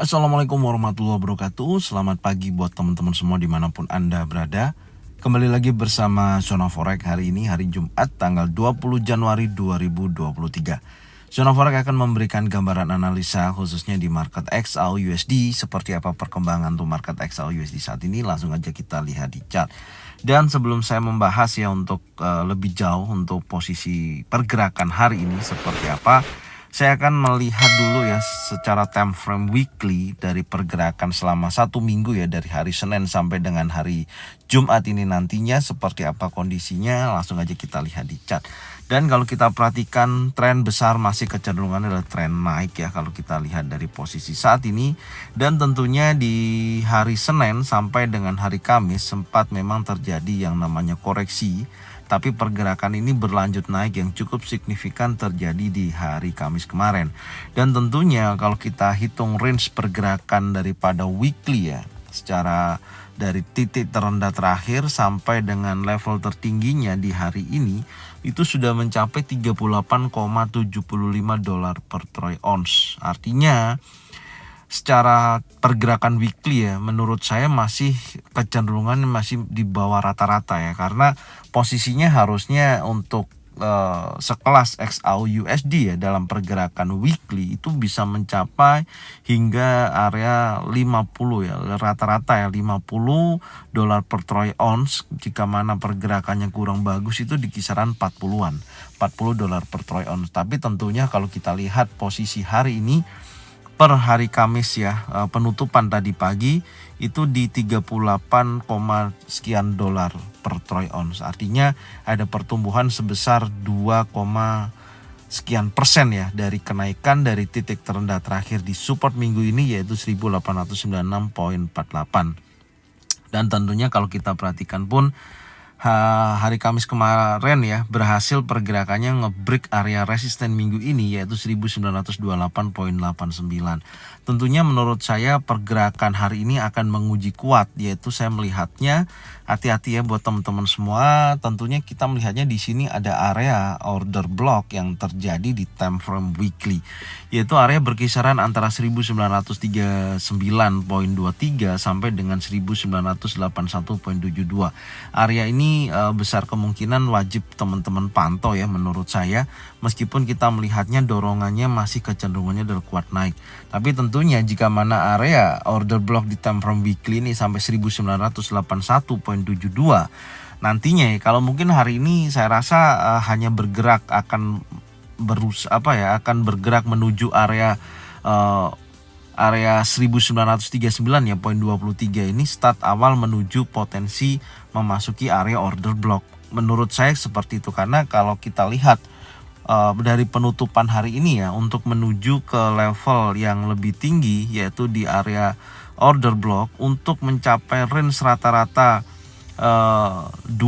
Assalamualaikum warahmatullahi wabarakatuh. Selamat pagi buat teman-teman semua dimanapun Anda berada. Kembali lagi bersama Zona Forex hari ini, hari Jumat tanggal 20 Januari 2023. Zona Forex akan memberikan gambaran analisa khususnya di market XAU USD. Seperti apa perkembangan tuh market XAU USD saat ini, langsung aja kita lihat di chart. Dan sebelum saya membahas ya untuk lebih jauh untuk posisi pergerakan hari ini seperti apa, saya akan melihat dulu ya secara time frame weekly dari pergerakan selama 1 minggu ya, dari hari Senin sampai dengan hari Jumat ini nantinya seperti apa kondisinya. Langsung aja kita lihat di chart. Dan kalau kita perhatikan tren besar masih kecenderungannya adalah tren naik ya kalau kita lihat dari posisi saat ini. Dan tentunya di hari Senin sampai dengan hari Kamis sempat memang terjadi yang namanya koreksi, tapi pergerakan ini berlanjut naik yang cukup signifikan terjadi di hari Kamis kemarin. Dan tentunya kalau kita hitung range pergerakan daripada weekly ya, secara dari titik terendah terakhir sampai dengan level tertingginya di hari ini itu sudah mencapai 38,75 dolar per troy ounce. Artinya secara pergerakan weekly ya, menurut saya masih kecenderungan masih di bawah rata-rata ya, karena posisinya harusnya untuk sekelas XAU USD ya dalam pergerakan weekly itu bisa mencapai hingga area 50 ya, rata-rata ya 50 dolar per troy ounce. Jika mana pergerakannya kurang bagus itu di kisaran 40-an, 40 dolar per troy ounce. Tapi tentunya kalau kita lihat posisi hari ini per hari Kamis ya, penutupan tadi pagi itu di 38, sekian dolar per troy ounce. Artinya ada pertumbuhan sebesar 2, sekian persen ya dari kenaikan dari titik terendah terakhir di support minggu ini yaitu 1896,48. Dan tentunya kalau kita perhatikan pun hari Kamis kemarin ya berhasil pergerakannya ngebreak area resisten minggu ini yaitu 1928,89. Tentunya menurut saya pergerakan hari ini akan menguji kuat, yaitu saya melihatnya hati-hati ya buat teman-teman semua. Tentunya kita melihatnya di sini ada area order block yang terjadi di time frame weekly, yaitu area berkisaran antara 1939,23 sampai dengan 1981,72. Area ini besar kemungkinan wajib teman-teman pantau ya menurut saya, meskipun kita melihatnya dorongannya masih kecenderungannya adalah kuat naik. Tapi tentunya jika mana area order block di time frame weekly ini sampai 1981,72 nantinya ya, kalau mungkin hari ini saya rasa hanya bergerak akan akan bergerak menuju area area 1939 ya, poin 23 ini start awal menuju potensi memasuki area order block. Menurut saya seperti itu, karena kalau kita lihat dari penutupan hari ini ya, untuk menuju ke level yang lebih tinggi yaitu di area order block untuk mencapai range rata-rata 20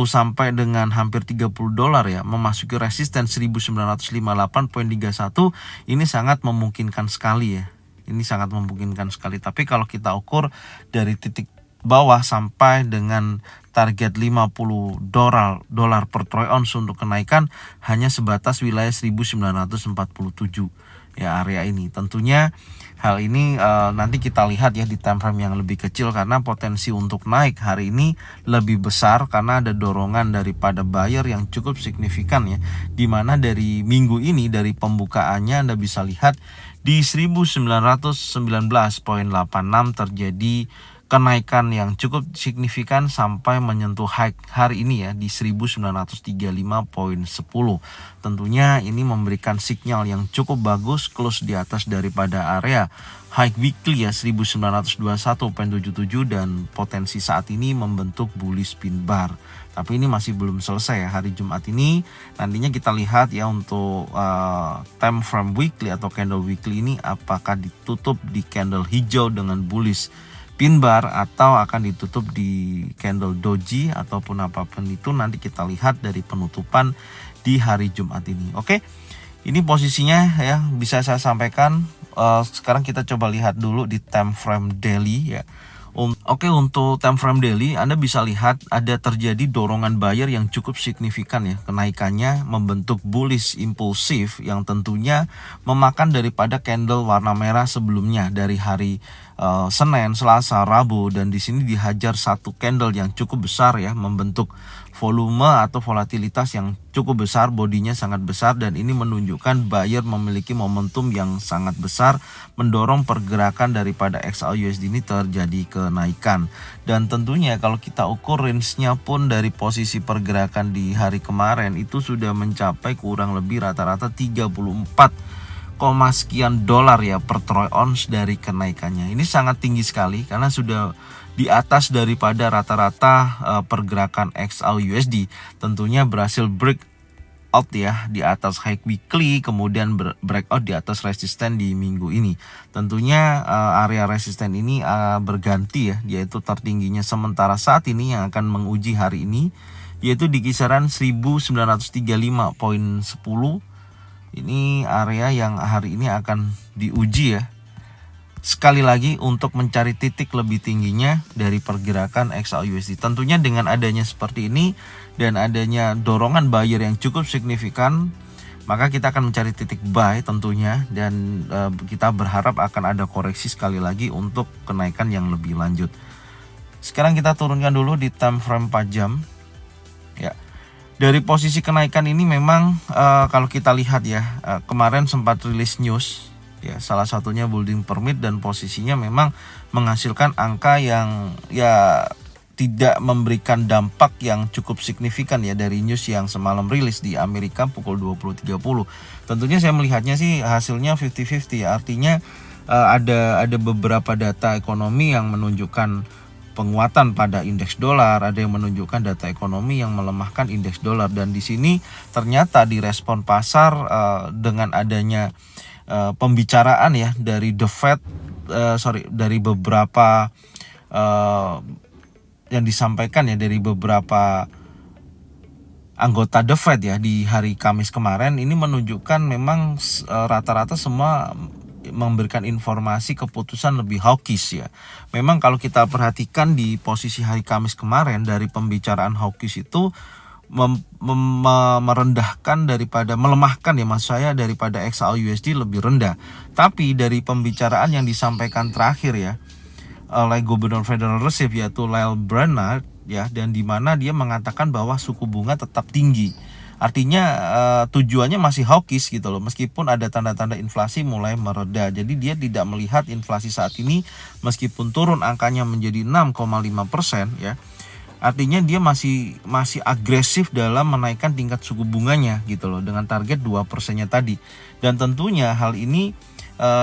sampai dengan hampir 30 dolar ya, memasuki resisten 1958,31 ini sangat memungkinkan sekali ya. Ini sangat memungkinkan sekali. Tapi kalau kita ukur dari titik bawah sampai dengan target 50 dolar per troy ounce untuk kenaikan hanya sebatas wilayah 1947 ya area ini. Tentunya hal ini nanti kita lihat ya di time frame yang lebih kecil, karena potensi untuk naik hari ini lebih besar karena ada dorongan daripada buyer yang cukup signifikan ya, dimana dari minggu ini dari pembukaannya Anda bisa lihat di 1919,86 terjadi kenaikan yang cukup signifikan sampai menyentuh high hari ini ya di 1935,10. Tentunya ini memberikan sinyal yang cukup bagus, close di atas daripada area high weekly ya 1921,77, dan potensi saat ini membentuk bullish pin bar. Tapi ini masih belum selesai ya hari Jumat ini. Nantinya kita lihat ya untuk time frame weekly atau candle weekly ini apakah ditutup di candle hijau dengan bullish pin bar atau akan ditutup di candle doji ataupun apapun itu, nanti kita lihat dari penutupan di hari Jumat ini. Oke, ini posisinya ya bisa saya sampaikan. Sekarang kita coba lihat dulu di time frame daily ya. Oke, untuk time frame daily Anda bisa lihat ada terjadi dorongan buyer yang cukup signifikan ya. Kenaikannya membentuk bullish impulsif yang tentunya memakan daripada candle warna merah sebelumnya dari hari Senin, Selasa, Rabu, dan di sini dihajar satu candle yang cukup besar ya, membentuk volume atau volatilitas yang cukup besar, bodinya sangat besar, dan ini menunjukkan buyer memiliki momentum yang sangat besar mendorong pergerakan daripada XAUUSD ini terjadi kenaikan. Dan tentunya kalau kita ukur range-nya pun dari posisi pergerakan di hari kemarin itu sudah mencapai kurang lebih rata-rata 34 sekian dolar ya per troy ounce dari kenaikannya. Ini sangat tinggi sekali karena sudah di atas daripada rata-rata pergerakan XAUUSD. Tentunya berhasil break out ya di atas high weekly, kemudian breakout di atas resisten di minggu ini. Tentunya area resisten ini berganti ya, yaitu tertingginya sementara saat ini yang akan menguji hari ini yaitu di kisaran 1935.10. Ini area yang hari ini akan diuji ya. Sekali lagi untuk mencari titik lebih tingginya dari pergerakan XAUUSD. Tentunya dengan adanya seperti ini dan adanya dorongan buyer yang cukup signifikan, maka kita akan mencari titik buy tentunya, dan kita berharap akan ada koreksi sekali lagi untuk kenaikan yang lebih lanjut. Sekarang kita turunkan dulu di time frame 4 jam. Ya. Dari posisi kenaikan ini memang kalau kita lihat ya, kemarin sempat rilis news ya, salah satunya building permit, dan posisinya memang menghasilkan angka yang ya tidak memberikan dampak yang cukup signifikan ya dari news yang semalam rilis di Amerika pukul 20.30. Tentunya saya melihatnya sih hasilnya 50-50 ya, artinya ada beberapa data ekonomi yang menunjukkan penguatan pada indeks dolar, ada yang menunjukkan data ekonomi yang melemahkan indeks dolar, dan di sini ternyata direspon pasar dengan adanya pembicaraan ya dari The Fed, dari beberapa yang disampaikan ya dari beberapa anggota The Fed ya di hari Kamis kemarin. Ini menunjukkan memang rata-rata semua memberikan informasi keputusan lebih hawkish ya. Memang kalau kita perhatikan di posisi hari Kamis kemarin, dari pembicaraan hawkish itu merendahkan daripada melemahkan ya mas saya daripada XAUUSD lebih rendah. Tapi dari pembicaraan yang disampaikan terakhir ya oleh Gubernur Federal Reserve yaitu Lael Brainard ya, dan di mana dia mengatakan bahwa suku bunga tetap tinggi. Artinya tujuannya masih hawkish gitu loh, meskipun ada tanda-tanda inflasi mulai mereda. Jadi dia tidak melihat inflasi saat ini meskipun turun angkanya menjadi 6,5% ya. Artinya dia masih agresif dalam menaikkan tingkat suku bunganya gitu loh, dengan target 2%-nya tadi. Dan tentunya hal ini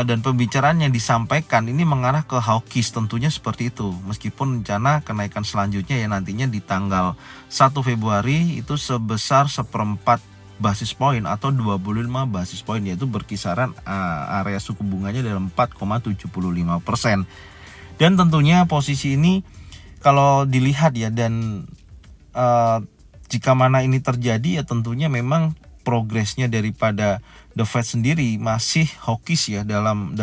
dan pembicaraan yang disampaikan ini mengarah ke hawkish tentunya seperti itu. Meskipun rencana kenaikan selanjutnya ya nantinya di tanggal 1 Februari itu sebesar 1/4 basis point atau 25 basis point, yaitu berkisaran area suku bunganya dalam 4,75%. Dan tentunya posisi ini kalau dilihat ya, dan jika mana ini terjadi ya tentunya memang progresnya daripada The Fed sendiri masih hawkish ya dalam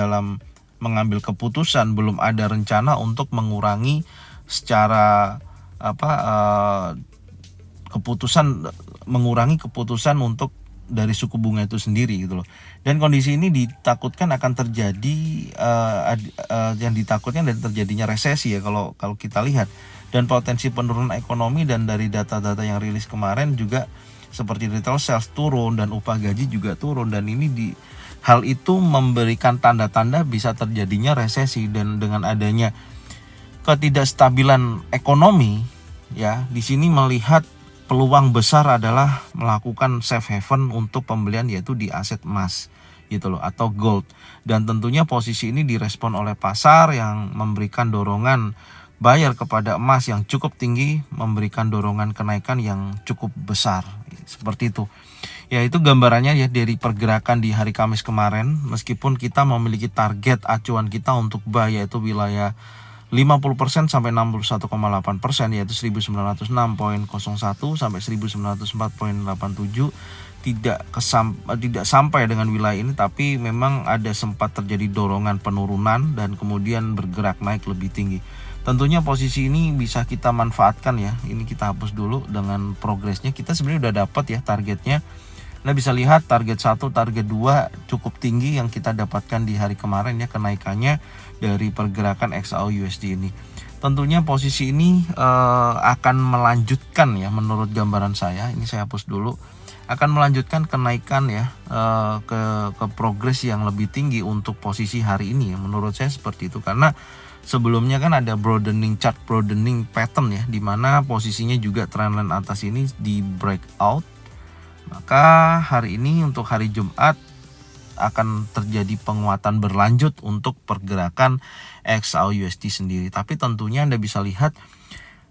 mengambil keputusan. Belum ada rencana untuk mengurangi secara keputusan untuk dari suku bunga itu sendiri gitu loh. Dan kondisi ini ditakutkan akan terjadi yang ditakutkan dari terjadinya resesi ya kalau kita lihat, dan potensi penurunan ekonomi. Dan dari data-data yang rilis kemarin juga seperti retail sales turun dan upah gaji juga turun, dan ini hal itu memberikan tanda-tanda bisa terjadinya resesi. Dan dengan adanya ketidakstabilan ekonomi ya, di sini melihat peluang besar adalah melakukan safe haven untuk pembelian, yaitu di aset emas gitu loh atau gold. Dan tentunya posisi ini direspon oleh pasar yang memberikan dorongan buyer kepada emas yang cukup tinggi, memberikan dorongan kenaikan yang cukup besar seperti itu. Ya, itu gambarannya ya dari pergerakan di hari Kamis kemarin. Meskipun kita memiliki target acuan kita untuk buy yaitu wilayah 50% sampai 61,8%, yaitu 1906.01 sampai 1904.87. tidak sampai dengan wilayah ini, tapi memang ada sempat terjadi dorongan penurunan dan kemudian bergerak naik lebih tinggi. Tentunya posisi ini bisa kita manfaatkan ya. Ini kita hapus dulu dengan progresnya. Kita sebenarnya udah dapat ya targetnya. Nah, bisa lihat target 1, target 2 cukup tinggi yang kita dapatkan di hari kemarin ya, kenaikannya dari pergerakan XAU USD ini. Tentunya posisi ini akan melanjutkan ya, menurut gambaran saya. Ini saya hapus dulu. Akan melanjutkan kenaikan ya, ke progres yang lebih tinggi untuk posisi hari ini ya. Menurut saya seperti itu, karena sebelumnya kan ada broadening chart, broadening pattern ya, dimana posisinya juga trendline atas ini di breakout. Maka hari ini untuk hari Jumat akan terjadi penguatan berlanjut untuk pergerakan XAU USD sendiri. Tapi tentunya Anda bisa lihat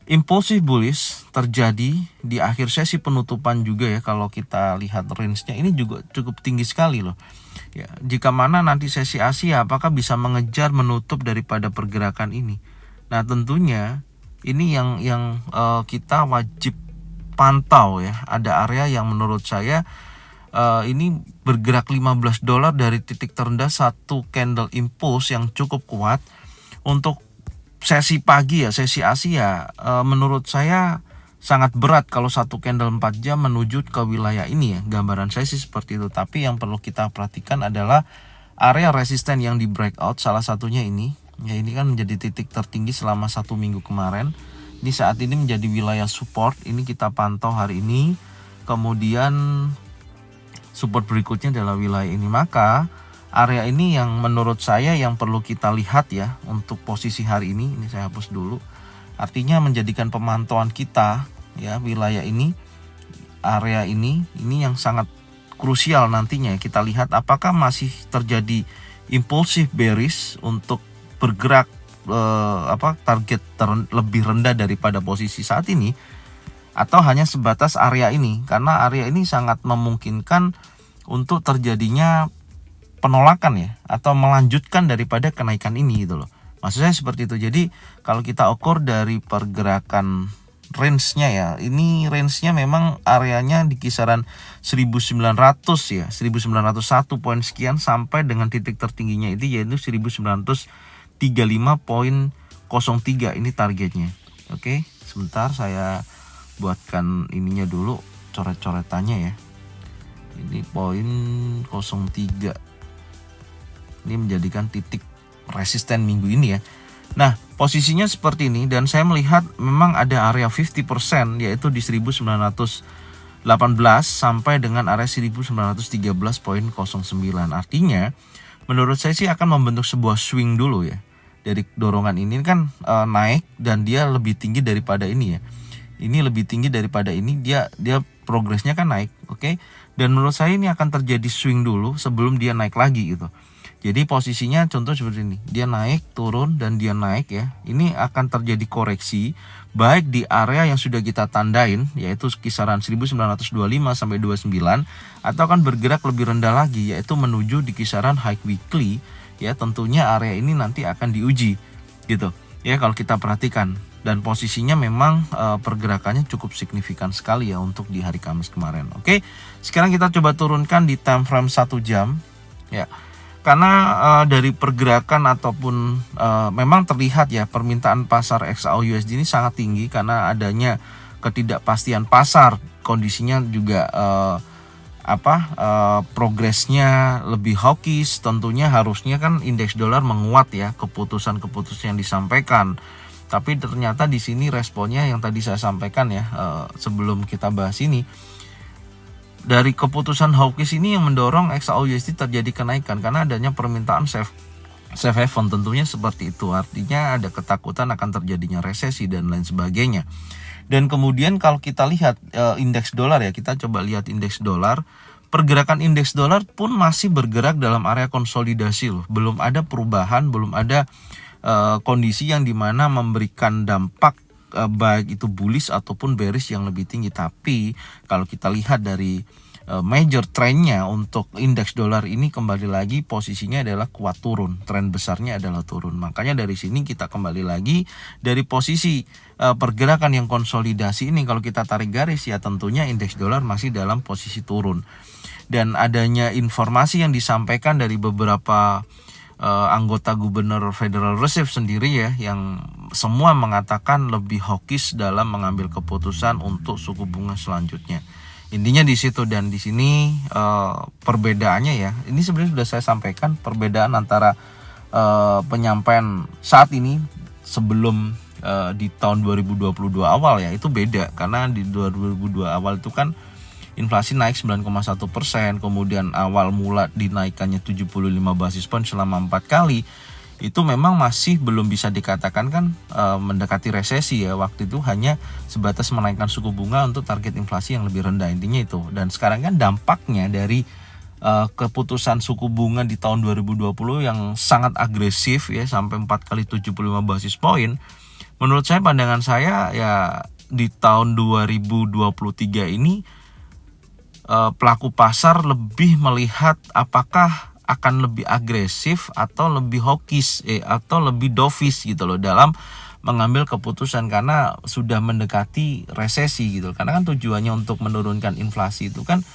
impulsif bullish terjadi di akhir sesi penutupan juga ya. Kalau kita lihat range-nya ini juga cukup tinggi sekali loh. Ya, jika mana nanti sesi Asia apakah bisa mengejar menutup daripada pergerakan ini. Nah, tentunya ini yang kita wajib pantau ya. Ada area yang menurut saya ini bergerak $15 dari titik terendah, satu candle impulse yang cukup kuat untuk sesi pagi ya, sesi Asia. Menurut saya sangat berat kalau satu candle 4 jam menuju ke wilayah ini ya. Gambaran saya sih seperti itu. Tapi yang perlu kita perhatikan adalah area resisten yang di breakout, salah satunya ini. Ya, ini kan menjadi titik tertinggi selama 1 minggu kemarin. Di saat ini menjadi wilayah support. Ini kita pantau hari ini. Kemudian support berikutnya adalah wilayah ini. Maka area ini yang menurut saya yang perlu kita lihat ya untuk posisi hari ini. Ini saya hapus dulu. Artinya menjadikan pemantauan kita ya, wilayah ini, area ini yang sangat krusial nantinya. Kita lihat apakah masih terjadi impulsif bearish untuk bergerak target lebih rendah daripada posisi saat ini, atau hanya sebatas area ini, karena area ini sangat memungkinkan untuk terjadinya penolakan ya, atau melanjutkan daripada kenaikan ini gitu loh. Maksud saya seperti itu. Jadi kalau kita ukur dari pergerakan range-nya ya, ini range-nya memang areanya di kisaran 1900 ya, 1901 poin sekian sampai dengan titik tertingginya itu yaitu 1935.03. Ini targetnya. Oke, sebentar saya buatkan ininya dulu, coret-coretannya ya. Ini poin 03. Ini menjadikan titik resisten minggu ini ya. Nah, posisinya seperti ini dan saya melihat memang ada area 50% yaitu di 1918 sampai dengan area 1913.09. Artinya menurut saya sih akan membentuk sebuah swing dulu ya. Dari dorongan ini kan naik dan dia lebih tinggi daripada ini ya. Ini lebih tinggi daripada ini, dia progresnya kan naik, oke? Dan menurut saya ini akan terjadi swing dulu sebelum dia naik lagi gitu. Jadi posisinya contoh seperti ini, dia naik, turun, dan dia naik ya. Ini akan terjadi koreksi baik di area yang sudah kita tandain, yaitu kisaran 1925 sampai 29, atau akan bergerak lebih rendah lagi, yaitu menuju di kisaran high weekly ya. Tentunya area ini nanti akan diuji gitu ya kalau kita perhatikan. Dan posisinya memang pergerakannya cukup signifikan sekali ya untuk di hari Kamis kemarin. Oke, sekarang kita coba turunkan di time frame 1 jam ya. Karena dari pergerakan ataupun memang terlihat ya permintaan pasar XAU USD ini sangat tinggi karena adanya ketidakpastian pasar. Kondisinya juga progresnya lebih hawkish. Tentunya harusnya kan indeks dolar menguat ya, keputusan-keputusan yang disampaikan. Tapi ternyata di sini responnya yang tadi saya sampaikan ya, sebelum kita bahas ini, dari keputusan hawkish ini yang mendorong XAU USD terjadi kenaikan karena adanya permintaan safe haven, tentunya seperti itu. Artinya ada ketakutan akan terjadinya resesi dan lain sebagainya. Dan kemudian kalau kita lihat indeks dolar ya, kita coba lihat indeks dolar. Pergerakan indeks dolar pun masih bergerak dalam area konsolidasi loh. Belum ada perubahan, belum ada kondisi yang dimana memberikan dampak baik itu bullish ataupun bearish yang lebih tinggi. Tapi kalau kita lihat dari major trendnya untuk indeks dolar ini kembali lagi posisinya adalah kuat turun, tren besarnya adalah turun. Makanya dari sini kita kembali lagi dari posisi pergerakan yang konsolidasi ini, kalau kita tarik garis ya tentunya indeks dolar masih dalam posisi turun. Dan adanya informasi yang disampaikan dari beberapa anggota gubernur Federal Reserve sendiri ya, yang semua mengatakan lebih hawkish dalam mengambil keputusan untuk suku bunga selanjutnya. Intinya di situ, dan di sini perbedaannya ya, ini sebenarnya sudah saya sampaikan perbedaan antara penyampaian saat ini sebelum di tahun 2022 awal ya, itu beda. Karena di 2022 awal itu kan inflasi naik 9,1%, kemudian awal mula dinaikannya 75 basis point selama 4 kali. Itu memang masih belum bisa dikatakan kan mendekati resesi ya. Waktu itu hanya sebatas menaikkan suku bunga untuk target inflasi yang lebih rendah, intinya itu. Dan sekarang kan dampaknya dari keputusan suku bunga di tahun 2020 yang sangat agresif ya, sampai 4 kali 75 basis point. Menurut saya, pandangan saya ya, di tahun 2023 ini pelaku pasar lebih melihat apakah akan lebih agresif atau lebih hawkish atau lebih dovish gitu loh dalam mengambil keputusan, karena sudah mendekati resesi gitu. Karena kan tujuannya untuk menurunkan inflasi itu kan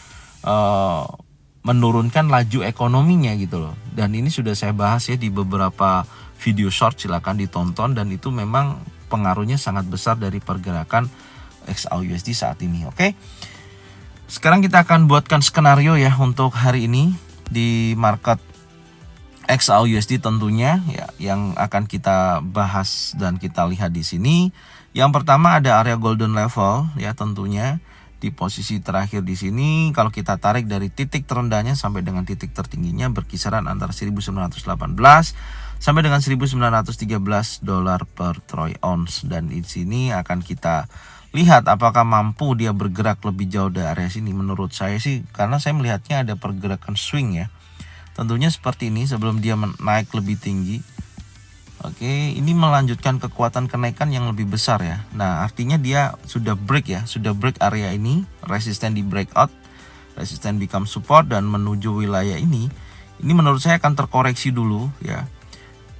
menurunkan laju ekonominya gitu loh. Dan ini sudah saya bahas ya di beberapa video short, silakan ditonton, dan itu memang pengaruhnya sangat besar dari pergerakan XAUUSD saat ini. Oke. Sekarang kita akan buatkan skenario ya untuk hari ini di market XAUUSD tentunya ya, yang akan kita bahas dan kita lihat di sini. Yang pertama ada area golden level ya, tentunya di posisi terakhir di sini. Kalau kita tarik dari titik terendahnya sampai dengan titik tertingginya berkisaran antara 1918 sampai dengan 1913 dolar per troy ounce, dan di sini akan kita lihat apakah mampu dia bergerak lebih jauh dari area sini. Menurut saya sih, karena saya melihatnya ada pergerakan swing ya, tentunya seperti ini sebelum dia naik lebih tinggi. Oke, ini melanjutkan kekuatan kenaikan yang lebih besar ya. Nah, artinya dia sudah break ya, sudah break area ini, resisten di breakout, resisten become support, dan menuju wilayah ini. Ini menurut saya akan terkoreksi dulu ya,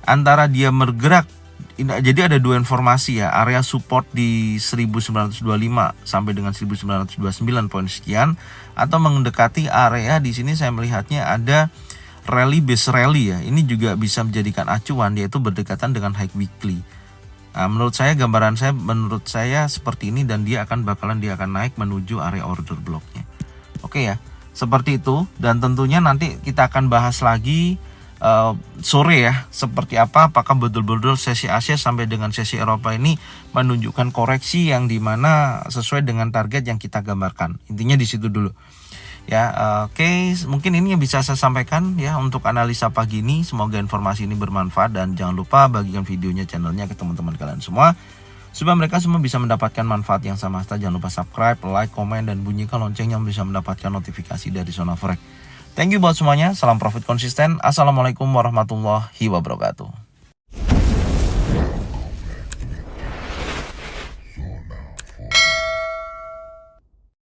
antara dia bergerak. Jadi ada dua informasi ya, area support di 1925 sampai dengan 1929 poin sekian, atau mendekati area di sini saya melihatnya ada rally base rally ya. Ini juga bisa menjadikan acuan, yaitu berdekatan dengan high weekly. Nah, menurut saya seperti ini, dan dia akan naik menuju area order blocknya. Oke ya, seperti itu. Dan tentunya nanti kita akan bahas lagi sore ya, seperti apa, apakah betul-betul sesi Asia sampai dengan sesi Eropa ini menunjukkan koreksi yang dimana sesuai dengan target yang kita gambarkan. Intinya di situ dulu ya. Oke, mungkin ini yang bisa saya sampaikan ya untuk analisa pagi ini. Semoga informasi ini bermanfaat, dan jangan lupa bagikan videonya, channelnya ke teman-teman kalian semua supaya mereka semua bisa mendapatkan manfaat yang sama. Jangan lupa subscribe, like, komen, dan bunyikan loncengnya bisa mendapatkan notifikasi dari Zona Forex. Thank you buat semuanya. Salam profit konsisten. Assalamualaikum warahmatullahi wabarakatuh.